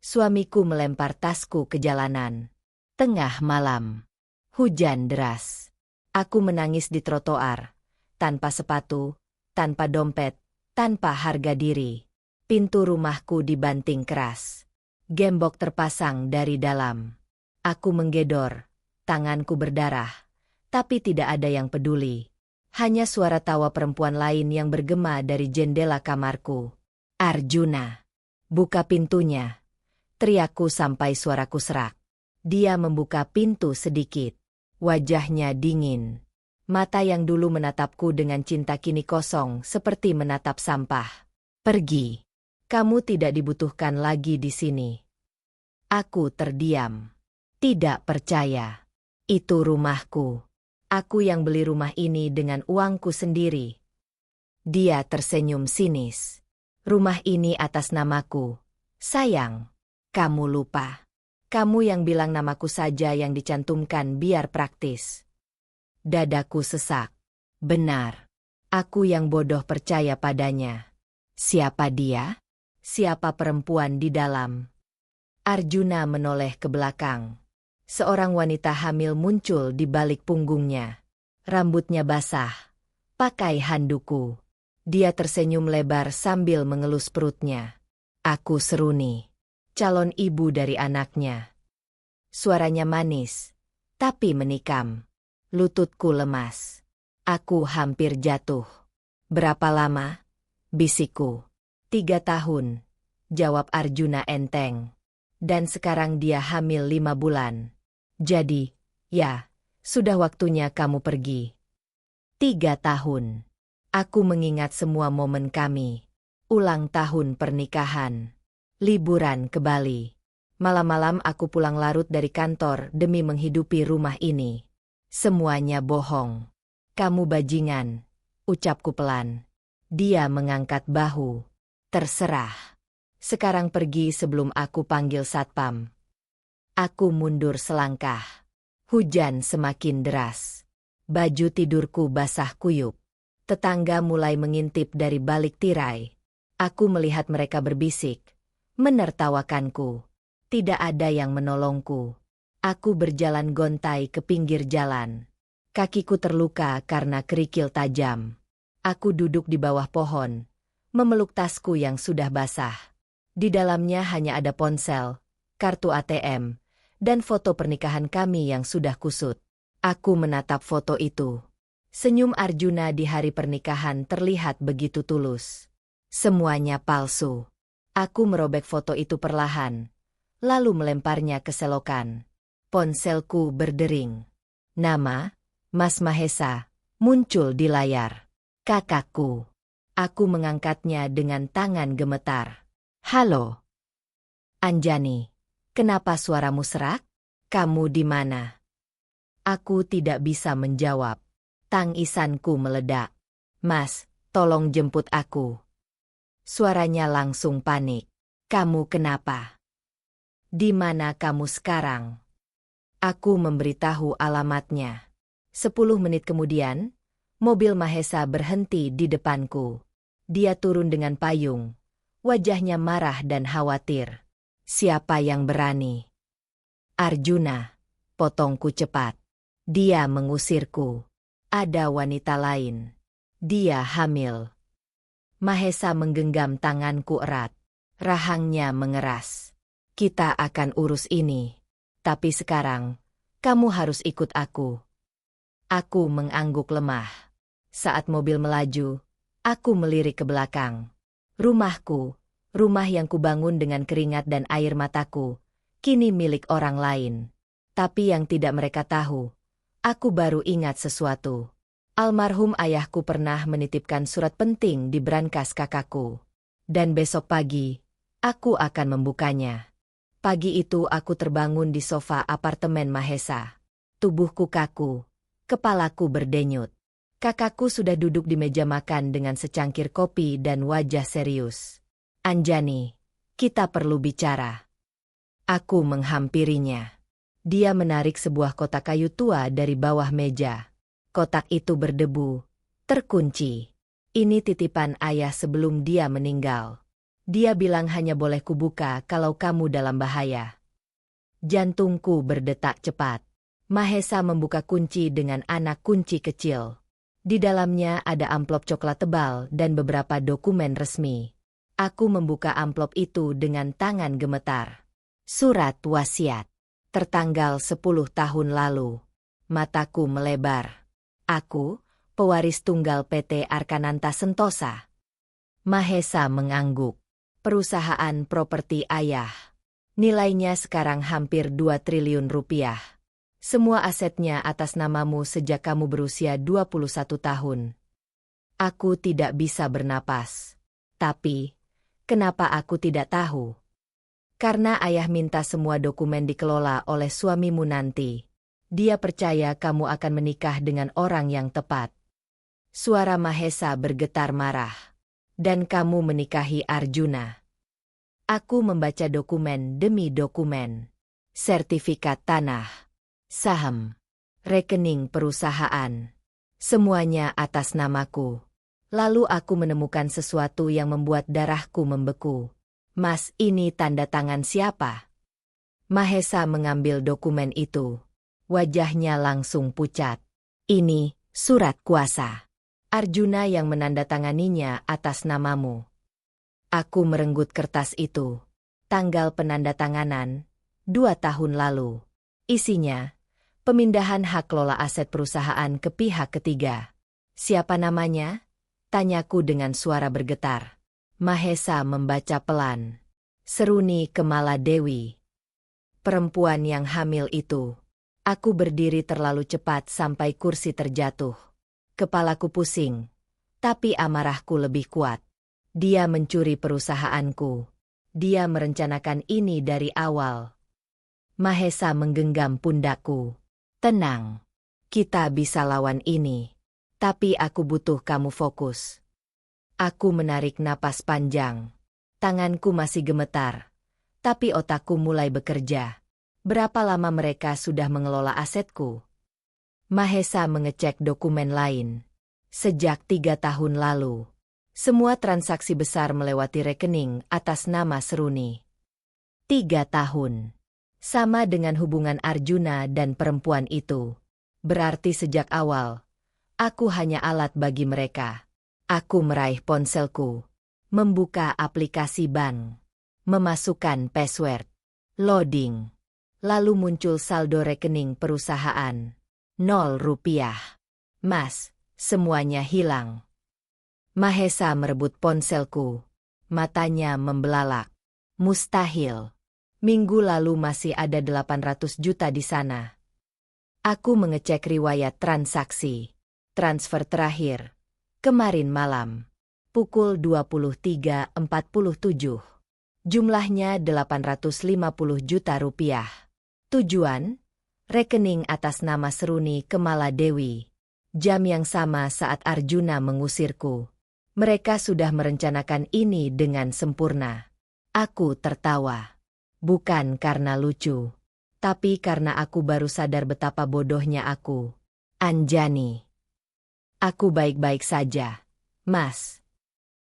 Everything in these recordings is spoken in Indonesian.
Suamiku melempar tasku ke jalanan. Tengah malam. Hujan deras. Aku menangis di trotoar. Tanpa sepatu, tanpa dompet, tanpa harga diri. Pintu rumahku dibanting keras. Gembok terpasang dari dalam. Aku menggedor. Tanganku berdarah. Tapi tidak ada yang peduli. Hanya suara tawa perempuan lain yang bergema dari jendela kamarku. Arjuna. Buka pintunya. Teriakku sampai suaraku serak. Dia membuka pintu sedikit. Wajahnya dingin. Mata yang dulu menatapku dengan cinta kini kosong seperti menatap sampah. Pergi. Kamu tidak dibutuhkan lagi di sini. Aku terdiam. Tidak percaya. Itu rumahku. Aku yang beli rumah ini dengan uangku sendiri. Dia tersenyum sinis. Rumah ini atas namaku. Sayang. Kamu lupa. Kamu yang bilang namaku saja yang dicantumkan biar praktis. Dadaku sesak. Benar. Aku yang bodoh percaya padanya. Siapa dia? Siapa perempuan di dalam? Arjuna menoleh ke belakang. Seorang wanita hamil muncul di balik punggungnya. Rambutnya basah. Pakai handuku. Dia tersenyum lebar sambil mengelus perutnya. Aku seruni. Calon ibu dari anaknya. Suaranya manis, tapi menikam. Lututku lemas. Aku hampir jatuh. Berapa lama? Bisikku. 3 tahun. Jawab Arjuna enteng. Dan sekarang dia hamil 5 bulan. Jadi, ya, sudah waktunya kamu pergi. 3 tahun. Aku mengingat semua momen kami. Ulang tahun pernikahan. Liburan ke Bali. Malam-malam aku pulang larut dari kantor demi menghidupi rumah ini. Semuanya bohong. Kamu bajingan, ucapku pelan. Dia mengangkat bahu. Terserah. Sekarang pergi sebelum aku panggil satpam. Aku mundur selangkah. Hujan semakin deras. Baju tidurku basah kuyup. Tetangga mulai mengintip dari balik tirai. Aku melihat mereka berbisik. Menertawakanku. Tidak ada yang menolongku. Aku berjalan gontai ke pinggir jalan. Kakiku terluka karena kerikil tajam. Aku duduk di bawah pohon, memeluk tasku yang sudah basah. Di dalamnya hanya ada ponsel, kartu ATM, dan foto pernikahan kami yang sudah kusut. Aku menatap foto itu. Senyum Arjuna di hari pernikahan terlihat begitu tulus. Semuanya palsu. Aku merobek foto itu perlahan, lalu melemparnya ke selokan. Ponselku berdering. Nama, Mas Mahesa, muncul di layar. Kakakku. Aku mengangkatnya dengan tangan gemetar. Halo. Anjani, kenapa suaramu serak? Kamu di mana? Aku tidak bisa menjawab. Tangisanku meledak. Mas, tolong jemput aku. Suaranya langsung panik. Kamu kenapa? Di mana kamu sekarang? Aku memberitahu alamatnya. 10 menit kemudian, mobil Mahesa berhenti di depanku. Dia turun dengan payung. Wajahnya marah dan khawatir. Siapa yang berani? Arjuna, potongku cepat. Dia mengusirku. Ada wanita lain. Dia hamil. Mahesa menggenggam tanganku erat. Rahangnya mengeras. Kita akan urus ini. Tapi sekarang, kamu harus ikut aku. Aku mengangguk lemah. Saat mobil melaju, aku melirik ke belakang. Rumahku, rumah yang kubangun dengan keringat dan air mataku, kini milik orang lain. Tapi yang tidak mereka tahu, aku baru ingat sesuatu. Almarhum ayahku pernah menitipkan surat penting di brankas kakakku. Dan besok pagi, aku akan membukanya. Pagi itu aku terbangun di sofa apartemen Mahesa. Tubuhku kaku, kepalaku berdenyut. Kakakku sudah duduk di meja makan dengan secangkir kopi dan wajah serius. Anjani, kita perlu bicara. Aku menghampirinya. Dia menarik sebuah kotak kayu tua dari bawah meja. Kotak itu berdebu, terkunci. Ini titipan ayah sebelum dia meninggal. Dia bilang hanya boleh kubuka kalau kamu dalam bahaya. Jantungku berdetak cepat. Mahesa membuka kunci dengan anak kunci kecil. Di dalamnya ada amplop coklat tebal dan beberapa dokumen resmi. Aku membuka amplop itu dengan tangan gemetar. Surat wasiat. Tertanggal 10 tahun lalu. Mataku melebar. Aku, pewaris tunggal PT Arkananta Sentosa. Mahesa mengangguk. Perusahaan properti ayah. Nilainya sekarang hampir 2 triliun rupiah. Semua asetnya atas namamu sejak kamu berusia 21 tahun. Aku tidak bisa bernapas. Tapi, kenapa aku tidak tahu? Karena ayah minta semua dokumen dikelola oleh suamimu nanti. Dia percaya kamu akan menikah dengan orang yang tepat. Suara Mahesa bergetar marah. Dan kamu menikahi Arjuna. Aku membaca dokumen demi dokumen. Sertifikat tanah, saham, rekening perusahaan. Semuanya atas namaku. Lalu aku menemukan sesuatu yang membuat darahku membeku. Mas, ini tanda tangan siapa? Mahesa mengambil dokumen itu. Wajahnya langsung pucat. Ini surat kuasa. Arjuna yang menandatanganinya atas namamu. Aku merenggut kertas itu. Tanggal penandatanganan, 2 tahun lalu. Isinya, pemindahan hak kelola aset perusahaan ke pihak ketiga. Siapa namanya? Tanyaku dengan suara bergetar. Mahesa membaca pelan. Seruni Kemala Dewi. Perempuan yang hamil itu. Aku berdiri terlalu cepat sampai kursi terjatuh. Kepalaku pusing. Tapi amarahku lebih kuat. Dia mencuri perusahaanku. Dia merencanakan ini dari awal. Mahesa menggenggam pundakku. Tenang. Kita bisa lawan ini. Tapi aku butuh kamu fokus. Aku menarik napas panjang. Tanganku masih gemetar. Tapi otakku mulai bekerja. Berapa lama mereka sudah mengelola asetku? Mahesa mengecek dokumen lain. Sejak 3 tahun lalu. Semua transaksi besar melewati rekening atas nama Seruni. 3 tahun. Sama dengan hubungan Arjuna dan perempuan itu. Berarti sejak awal, aku hanya alat bagi mereka. Aku meraih ponselku, membuka aplikasi bank, memasukkan password, loading. Lalu muncul saldo rekening perusahaan. 0 rupiah. Mas, semuanya hilang. Mahesa merebut ponselku. Matanya membelalak. Mustahil. Minggu lalu masih ada 800 juta di sana. Aku mengecek riwayat transaksi. Transfer terakhir. Kemarin malam. Pukul 23.47. Jumlahnya 850 juta rupiah. Tujuan? Rekening atas nama Seruni Kemala Dewi. Jam yang sama saat Arjuna mengusirku. Mereka sudah merencanakan ini dengan sempurna. Aku tertawa. Bukan karena lucu. Tapi karena aku baru sadar betapa bodohnya aku. Anjani. Aku baik-baik saja, Mas.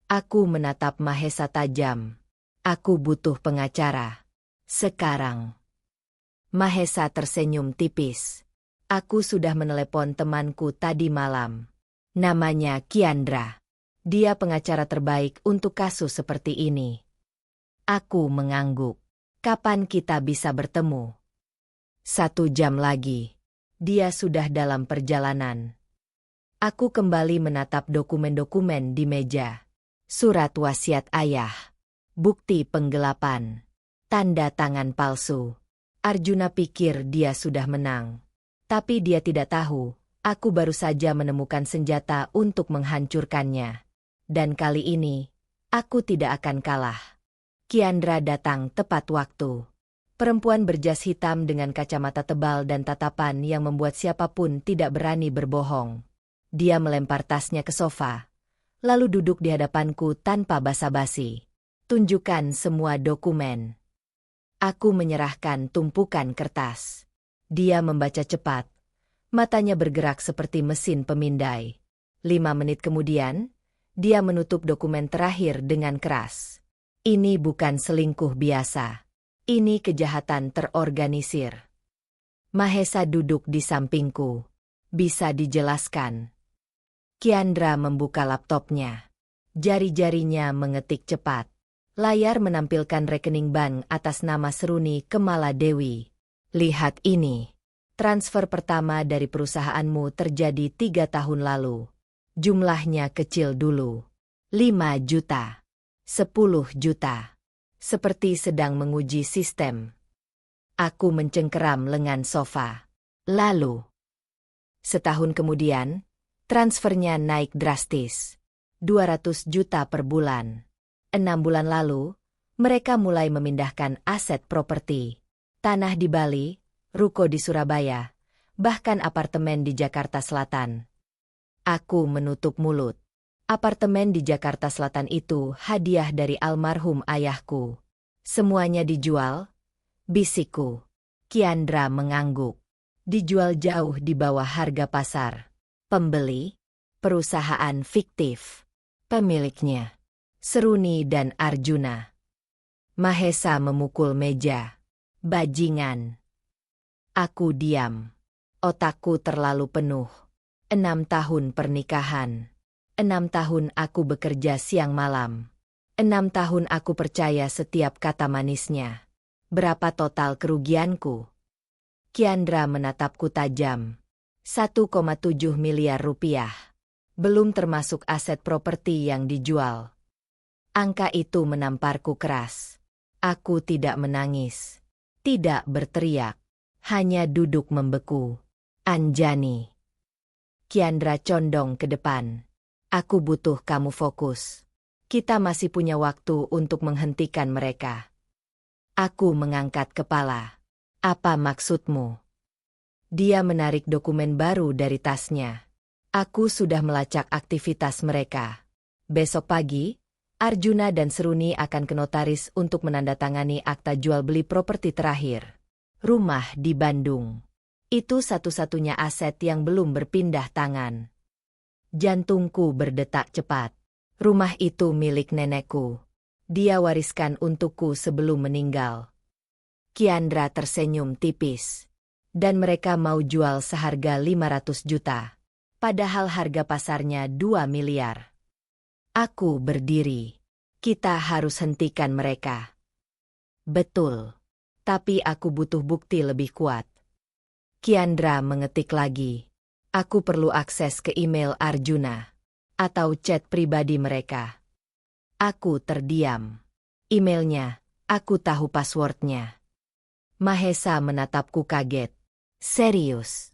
Aku menatap Mahesa tajam. Aku butuh pengacara. Sekarang. Mahesa tersenyum tipis. Aku sudah menelepon temanku tadi malam. Namanya Kiandra. Dia pengacara terbaik untuk kasus seperti ini. Aku mengangguk. Kapan kita bisa bertemu? 1 jam lagi. Dia sudah dalam perjalanan. Aku kembali menatap dokumen-dokumen di meja. Surat wasiat ayah. Bukti penggelapan. Tanda tangan palsu. Arjuna pikir dia sudah menang. Tapi dia tidak tahu, aku baru saja menemukan senjata untuk menghancurkannya. Dan kali ini, aku tidak akan kalah. Kiandra datang tepat waktu. Perempuan berjas hitam dengan kacamata tebal dan tatapan yang membuat siapapun tidak berani berbohong. Dia melempar tasnya ke sofa, lalu duduk di hadapanku tanpa basa-basi. Tunjukkan semua dokumen. Aku menyerahkan tumpukan kertas. Dia membaca cepat. Matanya bergerak seperti mesin pemindai. 5 menit kemudian, dia menutup dokumen terakhir dengan keras. Ini bukan selingkuh biasa. Ini kejahatan terorganisir. Mahesa duduk di sampingku. Bisa dijelaskan? Kiandra membuka laptopnya. Jari-jarinya mengetik cepat. Layar menampilkan rekening bank atas nama Seruni Kemaladewi. Lihat ini. Transfer pertama dari perusahaanmu terjadi 3 tahun lalu. Jumlahnya kecil dulu. 5 juta. 10 juta. Seperti sedang menguji sistem. Aku mencengkeram lengan sofa. Lalu, setahun kemudian, transfernya naik drastis. 200 juta per bulan. 6 bulan lalu, mereka mulai memindahkan aset properti. Tanah di Bali, ruko di Surabaya, bahkan apartemen di Jakarta Selatan. Aku menutup mulut. Apartemen di Jakarta Selatan itu hadiah dari almarhum ayahku. Semuanya dijual, bisikku. Kiandra mengangguk. Dijual jauh di bawah harga pasar. Pembeli, perusahaan fiktif. Pemiliknya, Seruni dan Arjuna. Mahesa memukul meja. Bajingan. Aku diam. Otakku terlalu penuh. 6 tahun pernikahan. 6 tahun aku bekerja siang malam. 6 tahun aku percaya setiap kata manisnya. Berapa total kerugianku? Kiandra menatapku tajam. 1,7 miliar rupiah. Belum termasuk aset properti yang dijual. Angka itu menamparku keras. Aku tidak menangis. Tidak berteriak. Hanya duduk membeku. Anjani. Kiandra condong ke depan. Aku butuh kamu fokus. Kita masih punya waktu untuk menghentikan mereka. Aku mengangkat kepala. Apa maksudmu? Dia menarik dokumen baru dari tasnya. Aku sudah melacak aktivitas mereka. Besok pagi, Arjuna dan Seruni akan ke notaris untuk menandatangani akta jual beli properti terakhir. Rumah di Bandung. Itu satu-satunya aset yang belum berpindah tangan. Jantungku berdetak cepat. Rumah itu milik nenekku. Dia wariskan untukku sebelum meninggal. Kiandra tersenyum tipis. Dan mereka mau jual seharga 500 juta. Padahal harga pasarnya 2 miliar. Aku berdiri. Kita harus hentikan mereka. Betul. Tapi aku butuh bukti lebih kuat. Kiandra mengetik lagi. Aku perlu akses ke email Arjuna. Atau chat pribadi mereka. Aku terdiam. Emailnya, aku tahu passwordnya. Mahesa menatapku kaget. Serius?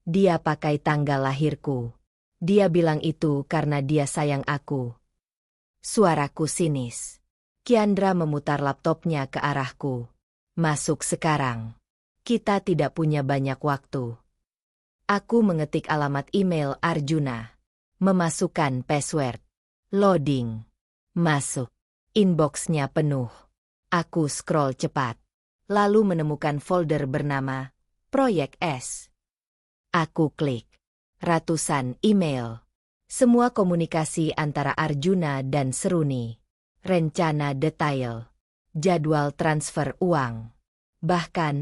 Dia pakai tanggal lahirku. Dia bilang itu karena dia sayang aku. Suaraku sinis. Kiandra memutar laptopnya ke arahku. Masuk sekarang. Kita tidak punya banyak waktu. Aku mengetik alamat email Arjuna. Memasukkan password. Loading. Masuk. Inboxnya penuh. Aku scroll cepat. Lalu menemukan folder bernama Proyek S. Aku klik. Ratusan email. Semua komunikasi antara Arjuna dan Seruni. Rencana detail. Jadwal transfer uang. Bahkan,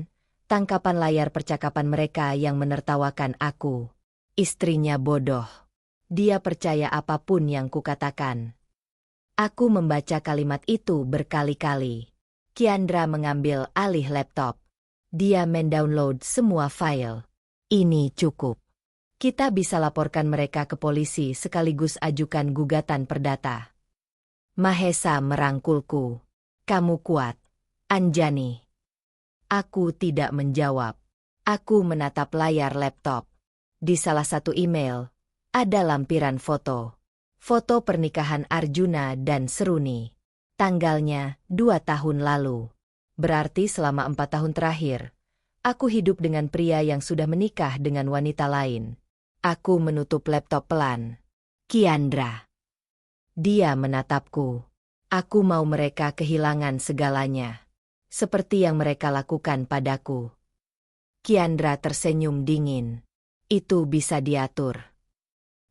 tangkapan layar percakapan mereka yang menertawakan aku. Istrinya bodoh. Dia percaya apapun yang kukatakan. Aku membaca kalimat itu berkali-kali. Kiandra mengambil alih laptop. Dia mendownload semua file. Ini cukup. Kita bisa laporkan mereka ke polisi sekaligus ajukan gugatan perdata. Mahesa merangkulku. Kamu kuat, Anjani. Aku tidak menjawab. Aku menatap layar laptop. Di salah satu email, ada lampiran foto. Foto pernikahan Arjuna dan Seruni. Tanggalnya 2 tahun lalu. Berarti selama 4 tahun terakhir, aku hidup dengan pria yang sudah menikah dengan wanita lain. Aku menutup laptop pelan. Kiandra. Dia menatapku. Aku mau mereka kehilangan segalanya. Seperti yang mereka lakukan padaku. Kiandra tersenyum dingin. Itu bisa diatur.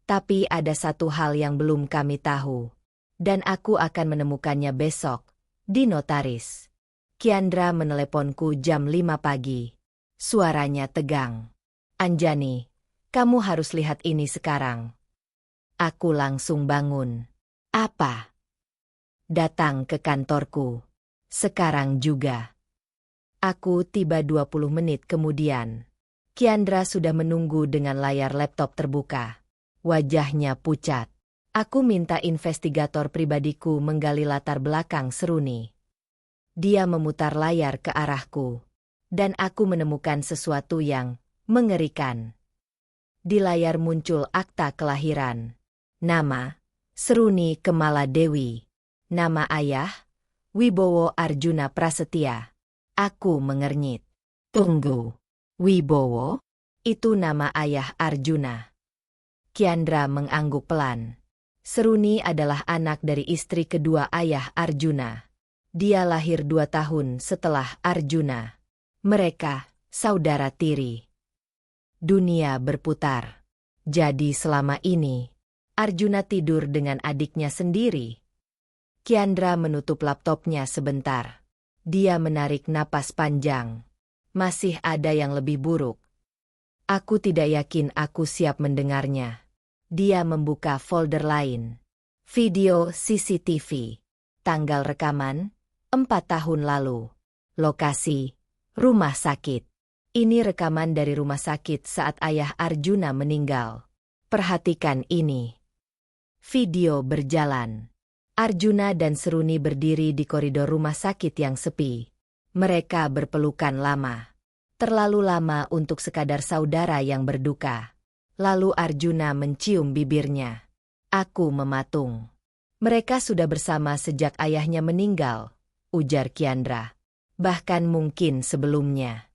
Tapi ada satu hal yang belum kami tahu. Dan aku akan menemukannya besok, di notaris. Kiandra meneleponku jam 5 pagi. Suaranya tegang. Anjani, kamu harus lihat ini sekarang. Aku langsung bangun. Apa? Datang ke kantorku. Sekarang juga. Aku tiba 20 menit kemudian. Kiandra sudah menunggu dengan layar laptop terbuka. Wajahnya pucat. Aku minta investigator pribadiku menggali latar belakang Seruni. Dia memutar layar ke arahku. Dan aku menemukan sesuatu yang mengerikan. Di layar muncul akta kelahiran. Nama, Seruni Kemaladewi. Nama ayah, Wibowo Arjuna Prasetya. Aku mengernyit. Tunggu. Wibowo? Itu nama ayah Arjuna. Kiandra mengangguk pelan. Seruni adalah anak dari istri kedua ayah Arjuna. Dia lahir 2 tahun setelah Arjuna. Mereka, saudara tiri. Dunia berputar. Jadi selama ini, Arjuna tidur dengan adiknya sendiri. Kiandra menutup laptopnya sebentar. Dia menarik napas panjang. Masih ada yang lebih buruk. Aku tidak yakin aku siap mendengarnya. Dia membuka folder lain. Video CCTV. Tanggal rekaman, 4 tahun lalu. Lokasi, rumah sakit. Ini rekaman dari rumah sakit saat ayah Arjuna meninggal. Perhatikan ini. Video berjalan. Arjuna dan Seruni berdiri di koridor rumah sakit yang sepi. Mereka berpelukan lama. Terlalu lama untuk sekadar saudara yang berduka. Lalu Arjuna mencium bibirnya. Aku mematung. Mereka sudah bersama sejak ayahnya meninggal, ujar Kiandra. Bahkan mungkin sebelumnya.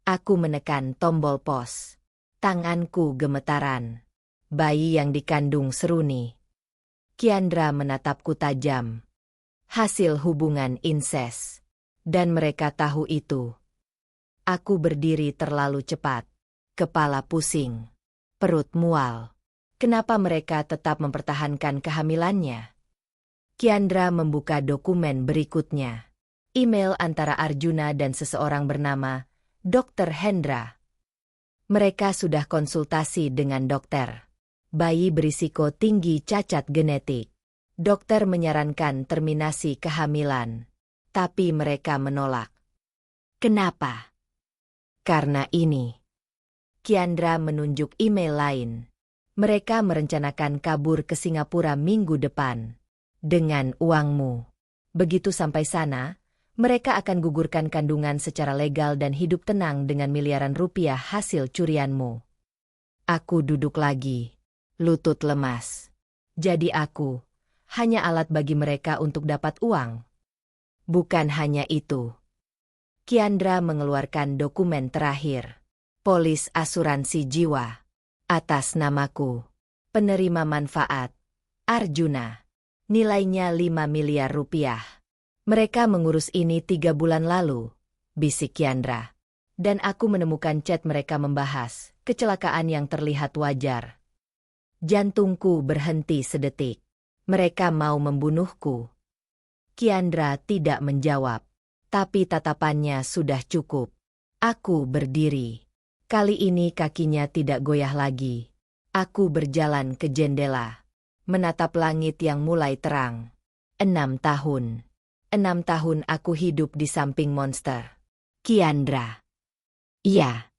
Aku menekan tombol pos. Tanganku gemetaran. Bayi yang dikandung Seruni. Kiandra menatapku tajam. Hasil hubungan inses. Dan mereka tahu itu. Aku berdiri terlalu cepat. Kepala pusing. Perut mual. Kenapa mereka tetap mempertahankan kehamilannya? Kiandra membuka dokumen berikutnya. Email antara Arjuna dan seseorang bernama Dr. Hendra. Mereka sudah konsultasi dengan dokter. Bayi berisiko tinggi cacat genetik. Dokter menyarankan terminasi kehamilan. Tapi mereka menolak. Kenapa? Karena ini. Kiandra menunjuk email lain. Mereka merencanakan kabur ke Singapura minggu depan. Dengan uangmu. Begitu sampai sana, mereka akan gugurkan kandungan secara legal dan hidup tenang dengan miliaran rupiah hasil curianmu. Aku duduk lagi. Lutut lemas. Jadi aku hanya alat bagi mereka untuk dapat uang. Bukan hanya itu. Kiandra mengeluarkan dokumen terakhir. Polis asuransi jiwa. Atas namaku. Penerima manfaat. Arjuna. Nilainya 5 miliar rupiah. Mereka mengurus ini 3 bulan lalu. Bisik Kiandra. Dan aku menemukan chat mereka membahas kecelakaan yang terlihat wajar. Jantungku berhenti sedetik. Mereka mau membunuhku. Kiandra tidak menjawab. Tapi tatapannya sudah cukup. Aku berdiri. Kali ini kakinya tidak goyah lagi. Aku berjalan ke jendela. Menatap langit yang mulai terang. 6 tahun. 6 tahun aku hidup di samping monster. Kiandra. Iya.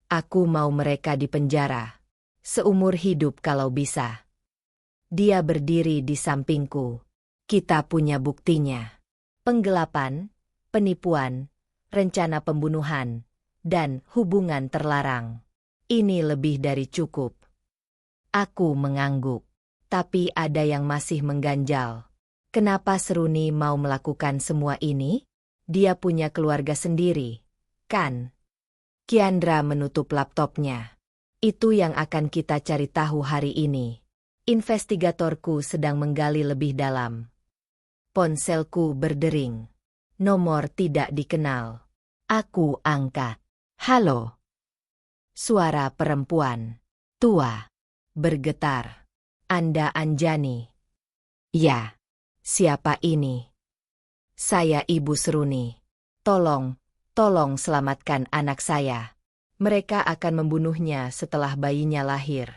Aku mau mereka di penjara. Seumur hidup kalau bisa. Dia berdiri di sampingku. Kita punya buktinya. Penggelapan, penipuan, rencana pembunuhan, dan hubungan terlarang. Ini lebih dari cukup. Aku mengangguk. Tapi ada yang masih mengganjal. Kenapa Seruni mau melakukan semua ini? Dia punya keluarga sendiri, kan? Kiandra menutup laptopnya. Itu yang akan kita cari tahu hari ini. Investigatorku sedang menggali lebih dalam. Ponselku berdering. Nomor tidak dikenal. Aku angkat. Halo. Suara perempuan. Tua. Bergetar. Anda Anjani. Ya. Siapa ini? Saya Ibu Seruni. Tolong selamatkan anak saya. Mereka akan membunuhnya setelah bayinya lahir.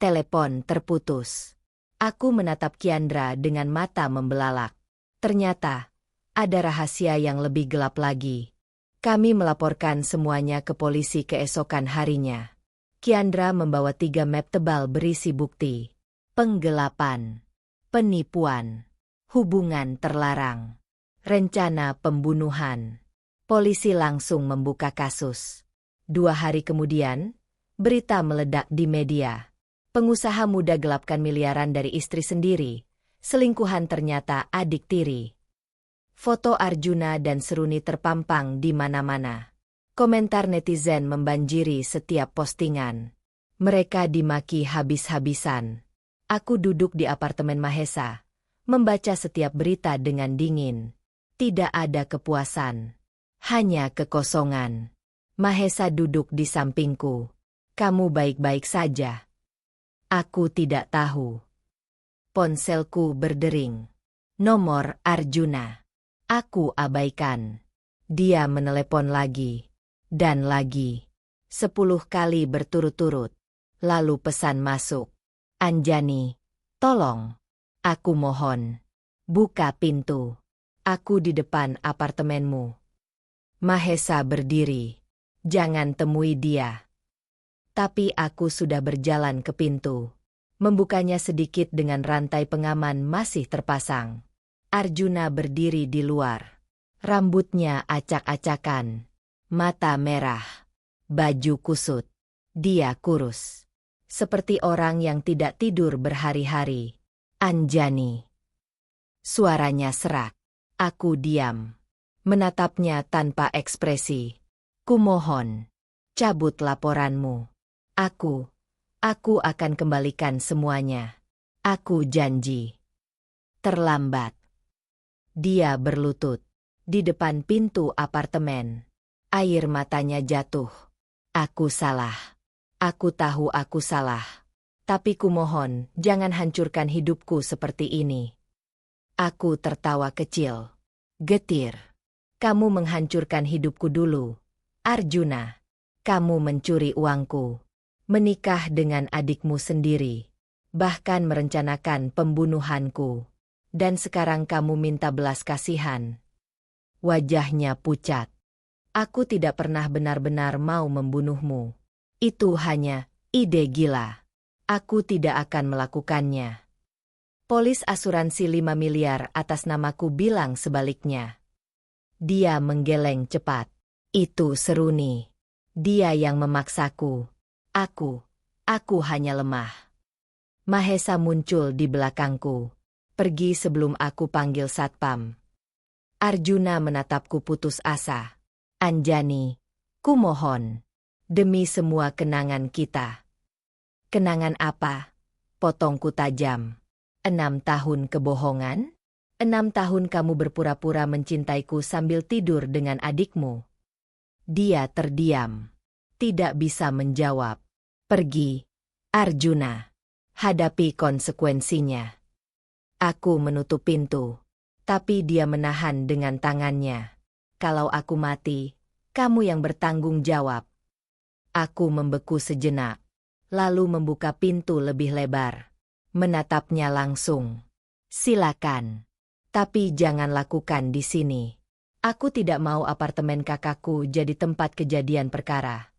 Telepon terputus. Aku menatap Kiandra dengan mata membelalak. Ternyata, ada rahasia yang lebih gelap lagi. Kami melaporkan semuanya ke polisi keesokan harinya. Kiandra membawa 3 map tebal berisi bukti. Penggelapan, penipuan, hubungan terlarang, rencana pembunuhan. Polisi langsung membuka kasus. 2 hari kemudian, berita meledak di media. Pengusaha muda gelapkan miliaran dari istri sendiri. Selingkuhan ternyata adik tiri. Foto Arjuna dan Seruni terpampang di mana-mana. Komentar netizen membanjiri setiap postingan. Mereka dimaki habis-habisan. Aku duduk di apartemen Mahesa, membaca setiap berita dengan dingin. Tidak ada kepuasan. Hanya kekosongan. Mahesa duduk di sampingku. Kamu baik-baik saja? Aku tidak tahu. Ponselku berdering. Nomor Arjuna. Aku abaikan. Dia menelepon lagi. Dan lagi. 10 kali berturut-turut. Lalu pesan masuk. Anjani, tolong. Aku mohon. Buka pintu. Aku di depan apartemenmu. Mahesa berdiri. Jangan temui dia. Tapi aku sudah berjalan ke pintu. Membukanya sedikit dengan rantai pengaman masih terpasang. Arjuna berdiri di luar. Rambutnya acak-acakan. Mata merah. Baju kusut. Dia kurus. Seperti orang yang tidak tidur berhari-hari. Anjani. Suaranya serak. Aku diam. Menatapnya tanpa ekspresi. Kumohon. Cabut laporanmu. Aku akan kembalikan semuanya. Aku janji. Terlambat. Dia berlutut. Di depan pintu apartemen. Air matanya jatuh. Aku salah. Aku tahu aku salah. Tapi kumohon, jangan hancurkan hidupku seperti ini. Aku tertawa kecil. Getir. Kamu menghancurkan hidupku dulu. Arjuna. Kamu mencuri uangku. Menikah dengan adikmu sendiri. Bahkan merencanakan pembunuhanku. Dan sekarang kamu minta belas kasihan. Wajahnya pucat. Aku tidak pernah benar-benar mau membunuhmu. Itu hanya ide gila. Aku tidak akan melakukannya. Polis asuransi 5 miliar atas namaku bilang sebaliknya. Dia menggeleng cepat. Itu Seruni. Dia yang memaksaku. Aku hanya lemah. Mahesa muncul di belakangku. Pergi sebelum aku panggil satpam. Arjuna menatapku putus asa. Anjani, kumohon. Demi semua kenangan kita. Kenangan apa? Potongku tajam. 6 tahun kebohongan? 6 tahun kamu berpura-pura mencintaiku sambil tidur dengan adikmu. Dia terdiam. Tidak bisa menjawab. Pergi, Arjuna. Hadapi konsekuensinya. Aku menutup pintu. Tapi dia menahan dengan tangannya. Kalau aku mati, kamu yang bertanggung jawab. Aku membeku sejenak, lalu membuka pintu lebih lebar. Menatapnya langsung. Silakan. Tapi jangan lakukan di sini. Aku tidak mau apartemen kakakku jadi tempat kejadian perkara.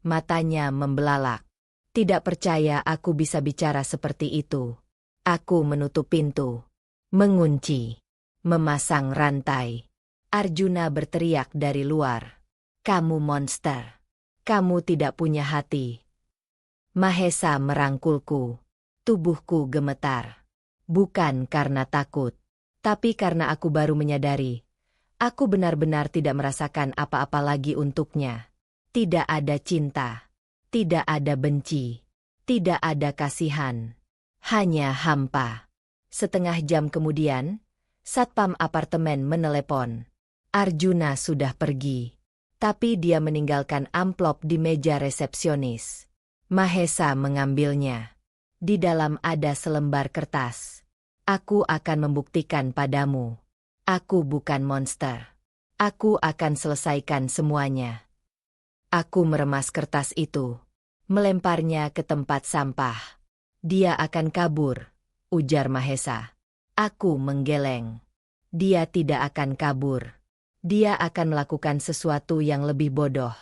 Matanya membelalak. Tidak percaya aku bisa bicara seperti itu. Aku menutup pintu. Mengunci. Memasang rantai. Arjuna berteriak dari luar. Kamu monster. Kamu tidak punya hati. Mahesa merangkulku. Tubuhku gemetar. Bukan karena takut, tapi karena aku baru menyadari. Aku benar-benar tidak merasakan apa-apa lagi untuknya. Tidak ada cinta. Tidak ada benci. Tidak ada kasihan. Hanya hampa. Setengah jam kemudian, satpam apartemen menelepon. Arjuna sudah pergi. Tapi dia meninggalkan amplop di meja resepsionis. Mahesa mengambilnya. Di dalam ada selembar kertas. Aku akan membuktikan padamu. Aku bukan monster. Aku akan selesaikan semuanya. Aku meremas kertas itu, melemparnya ke tempat sampah. Dia akan kabur, ujar Mahesa. Aku menggeleng. Dia tidak akan kabur. Dia akan melakukan sesuatu yang lebih bodoh.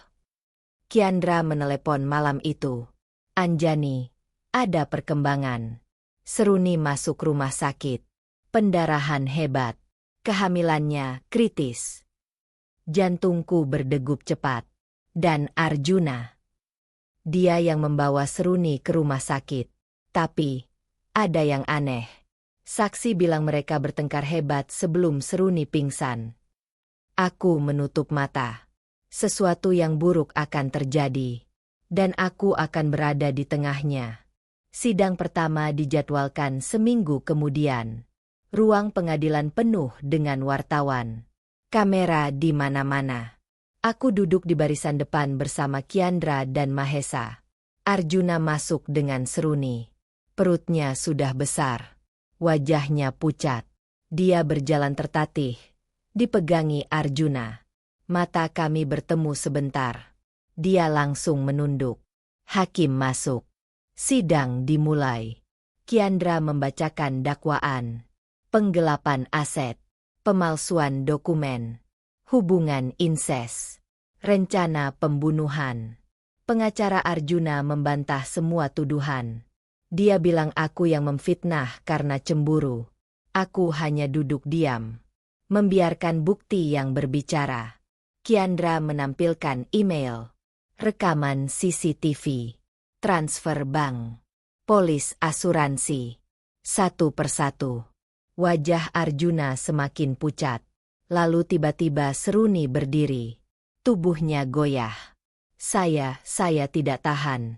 Kiandra menelepon malam itu. Anjani, ada perkembangan. Seruni masuk rumah sakit. Pendarahan hebat. Kehamilannya kritis. Jantungku berdegup cepat. Dan Arjuna. Dia yang membawa Seruni ke rumah sakit. Tapi, ada yang aneh. Saksi bilang mereka bertengkar hebat sebelum Seruni pingsan. Aku menutup mata. Sesuatu yang buruk akan terjadi. Dan aku akan berada di tengahnya. Sidang pertama dijadwalkan seminggu kemudian. Ruang pengadilan penuh dengan wartawan. Kamera di mana-mana. Aku duduk di barisan depan bersama Kiandra dan Mahesa. Arjuna masuk dengan Seruni. Perutnya sudah besar. Wajahnya pucat. Dia berjalan tertatih. Dipegangi Arjuna. Mata kami bertemu sebentar. Dia langsung menunduk. Hakim masuk. Sidang dimulai. Kiandra membacakan dakwaan. Penggelapan aset. Pemalsuan dokumen. Hubungan inses. Rencana pembunuhan. Pengacara Arjuna membantah semua tuduhan. Dia bilang aku yang memfitnah karena cemburu. Aku hanya duduk diam. Membiarkan bukti yang berbicara. Kiandra menampilkan email. Rekaman CCTV. Transfer bank. Polis asuransi. Satu persatu. Wajah Arjuna semakin pucat. Lalu tiba-tiba Seruni berdiri. Tubuhnya goyah. Saya tidak tahan.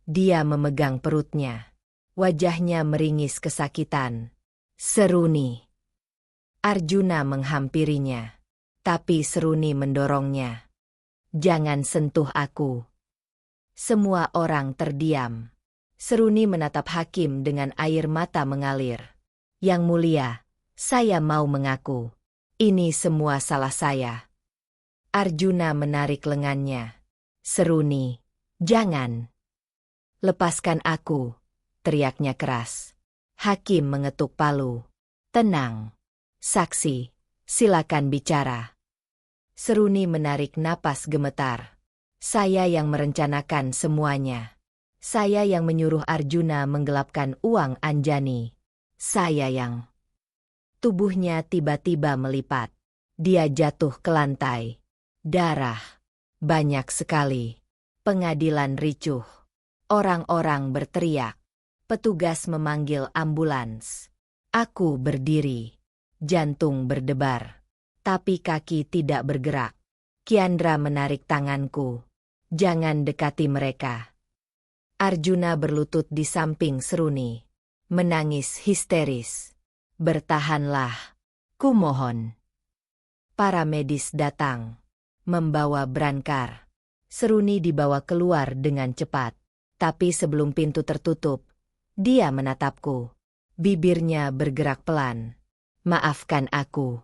Dia memegang perutnya. Wajahnya meringis kesakitan. Seruni. Arjuna menghampirinya. Tapi Seruni mendorongnya. Jangan sentuh aku. Semua orang terdiam. Seruni menatap hakim dengan air mata mengalir. Yang mulia, saya mau mengaku. Ini semua salah saya. Arjuna menarik lengannya. Seruni, jangan. Lepaskan aku, teriaknya keras. Hakim mengetuk palu. Tenang. Saksi, silakan bicara. Seruni menarik napas gemetar. Saya yang merencanakan semuanya. Saya yang menyuruh Arjuna menggelapkan uang Anjani. Saya yang... Tubuhnya tiba-tiba melipat. Dia jatuh ke lantai. Darah. Banyak sekali. Pengadilan ricuh. Orang-orang berteriak. Petugas memanggil ambulans. Aku berdiri. Jantung berdebar. Tapi kaki tidak bergerak. Kiandra menarik tanganku. Jangan dekati mereka. Arjuna berlutut di samping Seruni. Menangis histeris. Bertahanlah. Kumohon. Para medis datang. Membawa brankar. Seruni dibawa keluar dengan cepat. Tapi sebelum pintu tertutup, dia menatapku. Bibirnya bergerak pelan. Maafkan aku.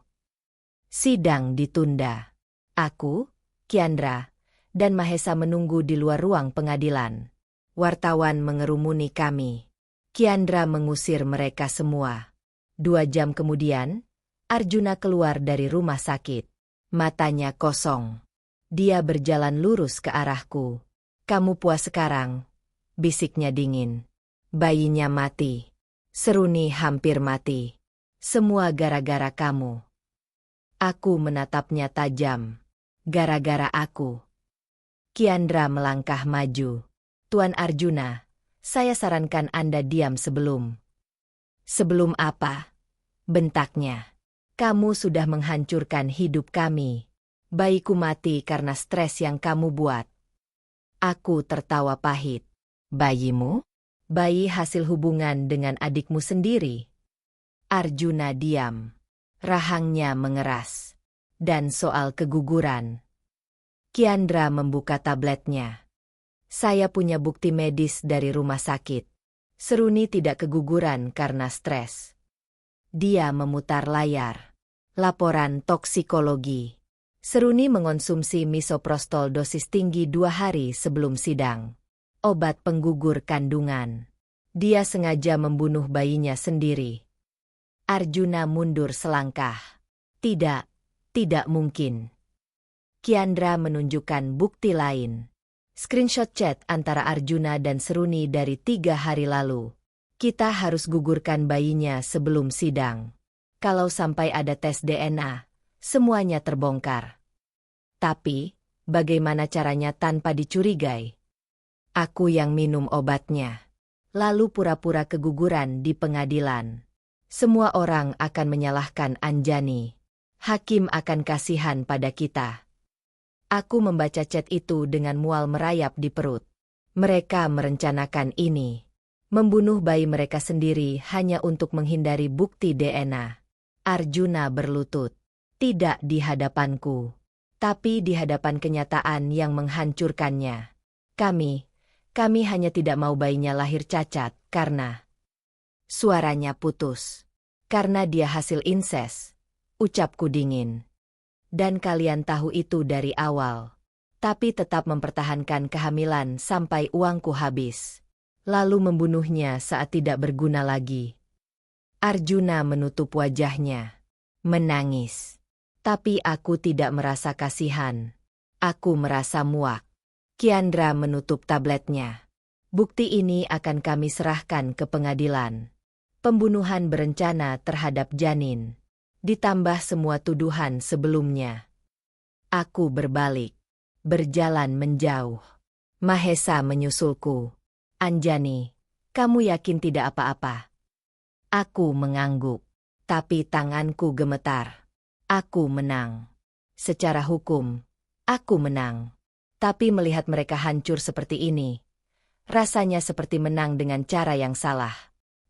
Sidang ditunda. Aku, Kiandra, dan Mahesa menunggu di luar ruang pengadilan. Wartawan mengerumuni kami. Kiandra mengusir mereka semua. 2 jam kemudian, Arjuna keluar dari rumah sakit. Matanya kosong. Dia berjalan lurus ke arahku. Kamu puas sekarang? Bisiknya dingin. Bayinya mati. Seruni hampir mati. Semua gara-gara kamu. Aku menatapnya tajam. Gara-gara aku. Kiandra melangkah maju. Tuan Arjuna, saya sarankan Anda diam sebelum. Sebelum apa? Bentaknya. Kamu sudah menghancurkan hidup kami. Bayiku mati karena stres yang kamu buat. Aku tertawa pahit. Bayimu? Bayi hasil hubungan dengan adikmu sendiri. Arjuna diam. Rahangnya mengeras. Dan soal keguguran. Kiandra membuka tabletnya. Saya punya bukti medis dari rumah sakit. Seruni tidak keguguran karena stres. Dia memutar layar. Laporan toksikologi. Seruni mengonsumsi misoprostol dosis tinggi 2 hari sebelum sidang. Obat penggugur kandungan. Dia sengaja membunuh bayinya sendiri. Arjuna mundur selangkah. Tidak mungkin. Kiandra menunjukkan bukti lain. Screenshot chat antara Arjuna dan Seruni dari 3 hari lalu. Kita harus gugurkan bayinya sebelum sidang. Kalau sampai ada tes DNA, semuanya terbongkar. Tapi, bagaimana caranya tanpa dicurigai? Aku yang minum obatnya. Lalu pura-pura keguguran di pengadilan. Semua orang akan menyalahkan Anjani. Hakim akan kasihan pada kita. Aku membaca chat itu dengan mual merayap di perut. Mereka merencanakan ini. Membunuh bayi mereka sendiri hanya untuk menghindari bukti DNA. Arjuna berlutut. Tidak di hadapanku, tapi di hadapan kenyataan yang menghancurkannya. Kami hanya tidak mau bayinya lahir cacat karena... Suaranya putus. Karena dia hasil inses. Ucapku dingin. Dan kalian tahu itu dari awal. Tapi tetap mempertahankan kehamilan sampai uangku habis. Lalu membunuhnya saat tidak berguna lagi. Arjuna menutup wajahnya. Menangis. Tapi aku tidak merasa kasihan. Aku merasa muak. Kiandra menutup tabletnya. Bukti ini akan kami serahkan ke pengadilan. Pembunuhan berencana terhadap janin. Ditambah semua tuduhan sebelumnya. Aku berbalik. Berjalan menjauh. Mahesa menyusulku. Anjani, kamu yakin tidak apa-apa? Aku mengangguk. Tapi tanganku gemetar. Aku menang. Secara hukum, aku menang. Tapi melihat mereka hancur seperti ini, rasanya seperti menang dengan cara yang salah.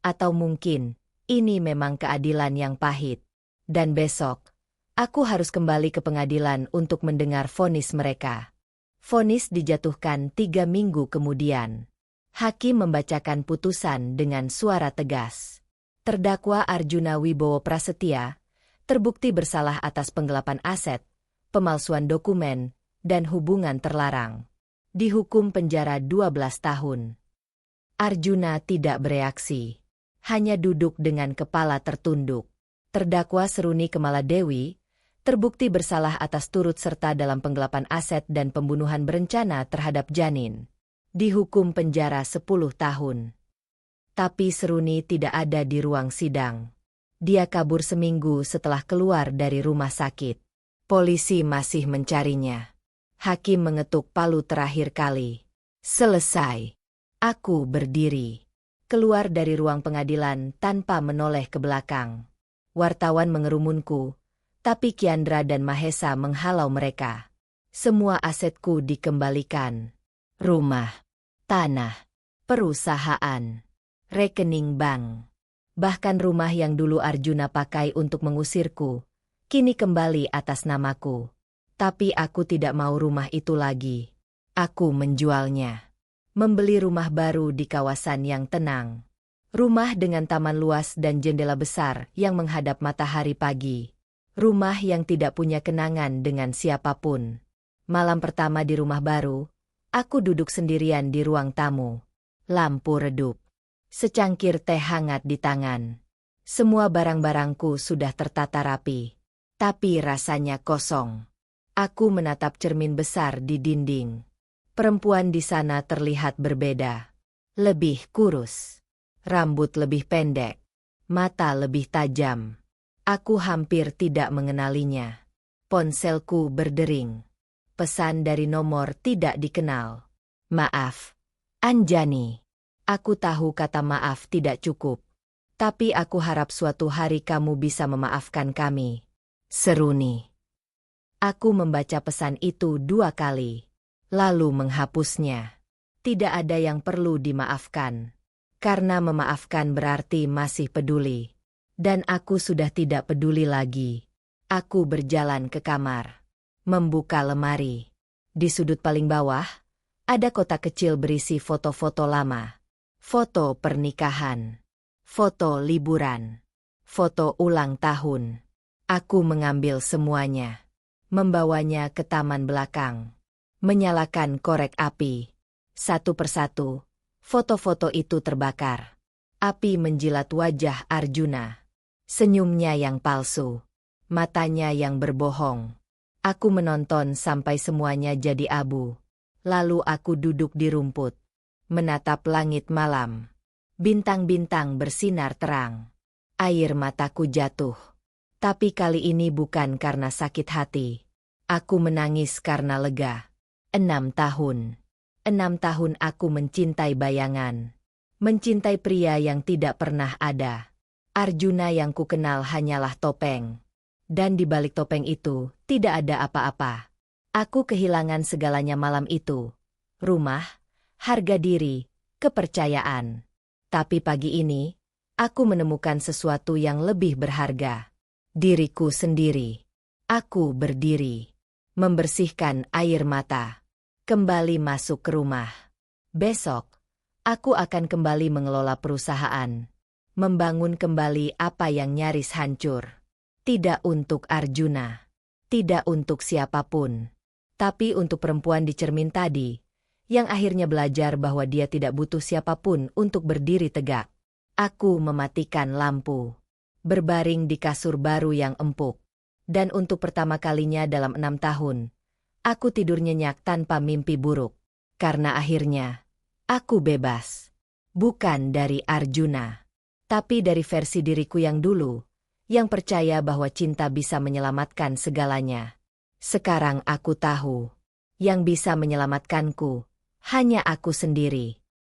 Atau mungkin, ini memang keadilan yang pahit. Dan besok, aku harus kembali ke pengadilan untuk mendengar vonis mereka. Vonis dijatuhkan 3 minggu kemudian. Hakim membacakan putusan dengan suara tegas. Terdakwa Arjuna Wibowo Prasetya terbukti bersalah atas penggelapan aset, pemalsuan dokumen, dan hubungan terlarang. Dihukum penjara 12 tahun. Arjuna tidak bereaksi. Hanya duduk dengan kepala tertunduk. Terdakwa Seruni Kemaladewi terbukti bersalah atas turut serta dalam penggelapan aset dan pembunuhan berencana terhadap janin. Dihukum penjara 10 tahun. Tapi Seruni tidak ada di ruang sidang. Dia kabur seminggu setelah keluar dari rumah sakit. Polisi masih mencarinya. Hakim mengetuk palu terakhir kali. Selesai. Aku berdiri. Keluar dari ruang pengadilan tanpa menoleh ke belakang. Wartawan mengerumunku, tapi Kiandra dan Mahesa menghalau mereka. Semua asetku dikembalikan. Rumah, tanah, perusahaan, rekening bank. Bahkan rumah yang dulu Arjuna pakai untuk mengusirku, kini kembali atas namaku. Tapi aku tidak mau rumah itu lagi. Aku menjualnya. Membeli rumah baru di kawasan yang tenang. Rumah dengan taman luas dan jendela besar yang menghadap matahari pagi. Rumah yang tidak punya kenangan dengan siapapun. Malam pertama di rumah baru, aku duduk sendirian di ruang tamu. Lampu redup. Secangkir teh hangat di tangan. Semua barang-barangku sudah tertata rapi. Tapi rasanya kosong. Aku menatap cermin besar di dinding. Perempuan di sana terlihat berbeda. Lebih kurus. Rambut lebih pendek. Mata lebih tajam. Aku hampir tidak mengenalinya. Ponselku berdering. Pesan dari nomor tidak dikenal. Maaf, Anjani. Aku tahu kata maaf tidak cukup. Tapi aku harap suatu hari kamu bisa memaafkan kami. Seruni. Aku membaca pesan itu 2 kali. Lalu menghapusnya. Tidak ada yang perlu dimaafkan. Karena memaafkan berarti masih peduli. Dan aku sudah tidak peduli lagi. Aku berjalan ke kamar. Membuka lemari. Di sudut paling bawah, ada kotak kecil berisi foto-foto lama. Foto pernikahan. Foto liburan. foto ulang tahun. Aku mengambil semuanya, membawanya ke taman belakang, menyalakan korek api. Satu persatu, foto-foto itu terbakar. Api menjilat wajah Arjuna. Senyumnya yang palsu, matanya yang berbohong. Aku menonton sampai semuanya jadi abu. Lalu aku duduk di rumput, menatap langit malam. Bintang-bintang bersinar terang. Air mataku jatuh. Tapi kali ini bukan karena sakit hati. Aku menangis karena lega. 6 tahun. 6 tahun aku mencintai bayangan. Mencintai pria yang tidak pernah ada. Arjuna yang kukenal hanyalah topeng. Dan di balik topeng itu, tidak ada apa-apa. Aku kehilangan segalanya malam itu. Rumah, harga diri, kepercayaan. Tapi pagi ini, aku menemukan sesuatu yang lebih berharga. Diriku sendiri. Aku berdiri. Membersihkan air mata. Kembali masuk ke rumah. Besok, aku akan kembali mengelola perusahaan. Membangun kembali apa yang nyaris hancur. Tidak untuk Arjuna. Tidak untuk siapapun. Tapi untuk perempuan di cermin tadi, yang akhirnya belajar bahwa dia tidak butuh siapapun untuk berdiri tegak. Aku mematikan lampu. Berbaring di kasur baru yang empuk. Dan untuk pertama kalinya dalam 6 tahun, aku tidur nyenyak tanpa mimpi buruk. Karena akhirnya, aku bebas. Bukan dari Arjuna, tapi dari versi diriku yang dulu, yang percaya bahwa cinta bisa menyelamatkan segalanya. Sekarang aku tahu, yang bisa menyelamatkanku, hanya aku sendiri.